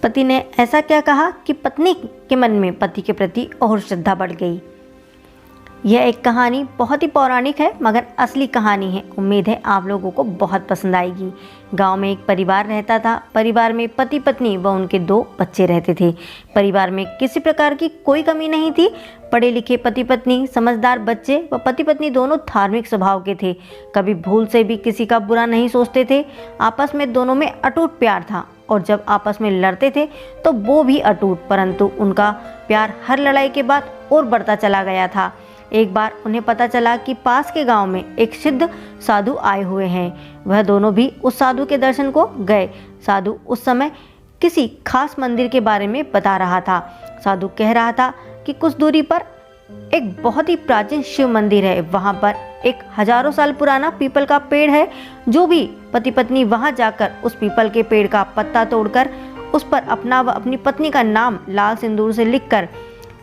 पति ने ऐसा क्या कहा कि पत्नी के मन में पति के प्रति और श्रद्धा बढ़ गई। यह एक कहानी बहुत ही पौराणिक है, मगर असली कहानी है। उम्मीद है आप लोगों को बहुत पसंद आएगी। गांव में एक परिवार रहता था। परिवार में पति पत्नी व उनके 2 बच्चे रहते थे। परिवार में किसी प्रकार की कोई कमी नहीं थी। पढ़े लिखे पति पत्नी, समझदार बच्चे व पति पत्नी दोनों धार्मिक स्वभाव के थे। कभी भूल से भी किसी का बुरा नहीं सोचते थे। आपस में दोनों में अटूट प्यार था और जब आपस में लड़ते थे तो वो भी अटूट, परंतु उनका प्यार हर लड़ाई के बाद और बढ़ता चला गया था। एक बार उन्हें पता चला कि पास के गांव में एक सिद्ध साधु आए हुए हैं। वह दोनों भी उस साधु के दर्शन को गए। साधु उस समय किसी खास मंदिर के बारे में बता रहा था। साधु कह रहा था कि कुछ दूरी पर एक बहुत ही प्राचीन शिव मंदिर है। वहां पर एक हजारों साल पुराना पीपल का पेड़ है। जो भी पति पत्नी वहां जाकर उस पीपल के पेड़ का पत्ता तोड़कर उस पर अपना व अपनी पत्नी का नाम लाल सिंदूर से लिखकर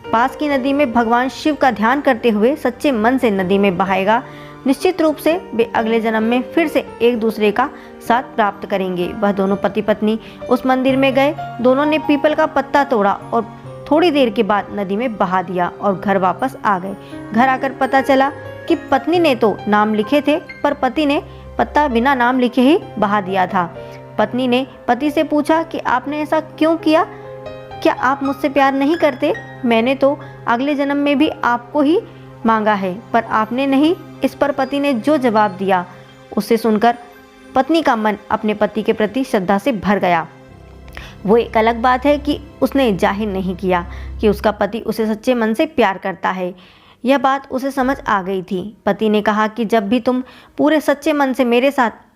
पास की नदी में भगवान शिव का ध्यान करते हुए सच्चे मन से नदी में बहाएगा, निश्चित रूप से वे अगले जन्म में फिर से एक दूसरे का साथ प्राप्त करेंगे। वह दोनों पति पत्नी उस मंदिर में गए। दोनों ने पीपल का पत्ता तोड़ा और थोड़ी देर के बाद नदी में बहा दिया और घर वापस आ गए। घर आकर पता चला कि पत्नी ने तो नाम लिखे थे, पर पति ने पत्ता बिना नाम लिखे ही बहा दिया था। पत्नी ने पति से पूछा कि आपने ऐसा क्यों किया? क्या आप मुझसे प्यार नहीं करते? मैंने तो अगले जन्म में भी आपको ही मांगा है, पर आपने नहीं। इस पर पति ने जो जवाब दिया, उसे सुनकर पत्नी का मन अपने पति के प्रति श्रद्धा से भर गया। वो एक अलग बात है कि उसने जाहिर नहीं किया कि उसका पति उसे सच्चे मन से प्यार करता है। यह बात उसे समझ आ गई थी। पति ने कहा कि जब भी तुम पूरे सच्चे मन से मेरे साथ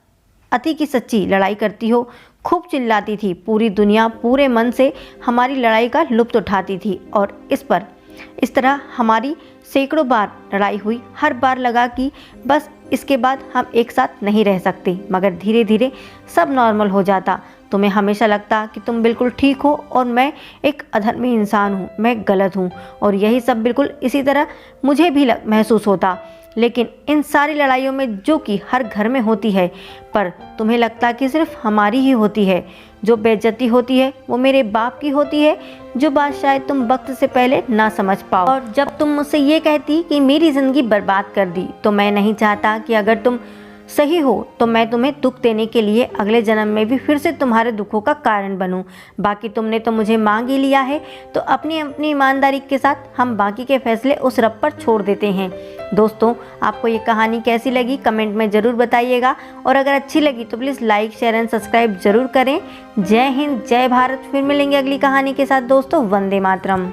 अति की सच्ची लड़ाई करती हो, खूब चिल्लाती थी, पूरी दुनिया पूरे मन से हमारी लड़ाई का लुत्फ उठाती थी और इस तरह हमारी सैकड़ों बार लड़ाई हुई। हर बार लगा कि बस इसके बाद हम एक साथ नहीं रह सकते, मगर धीरे धीरे सब नॉर्मल हो जाता। तुम्हें हमेशा लगता कि तुम बिल्कुल ठीक हो और मैं एक अधर्मी इंसान हूँ, मैं गलत हूँ, और यही सब बिल्कुल इसी तरह मुझे भी महसूस होता। लेकिन इन सारी लड़ाइयों में जो कि हर घर में होती है, पर तुम्हें लगता कि सिर्फ हमारी ही होती है। जो बेइज्जती होती है वो मेरे बाप की होती है, जो बात शायद तुम वक्त से पहले ना समझ पाओ। और जब तुम मुझसे ये कहती कि मेरी ज़िंदगी बर्बाद कर दी, तो मैं नहीं चाहता कि अगर तुम सही हो तो मैं तुम्हें दुख देने के लिए अगले जन्म में भी फिर से तुम्हारे दुखों का कारण बनूं। बाकी तुमने तो मुझे मांग ही लिया है, तो अपनी अपनी ईमानदारी के साथ हम बाकी के फैसले उस रब पर छोड़ देते हैं। दोस्तों, आपको ये कहानी कैसी लगी कमेंट में ज़रूर बताइएगा, और अगर अच्छी लगी तो please like share and subscribe जरूर करें। जय हिंद, जय भारत। फिर मिलेंगे अगली कहानी के साथ दोस्तों। वंदे मातरम।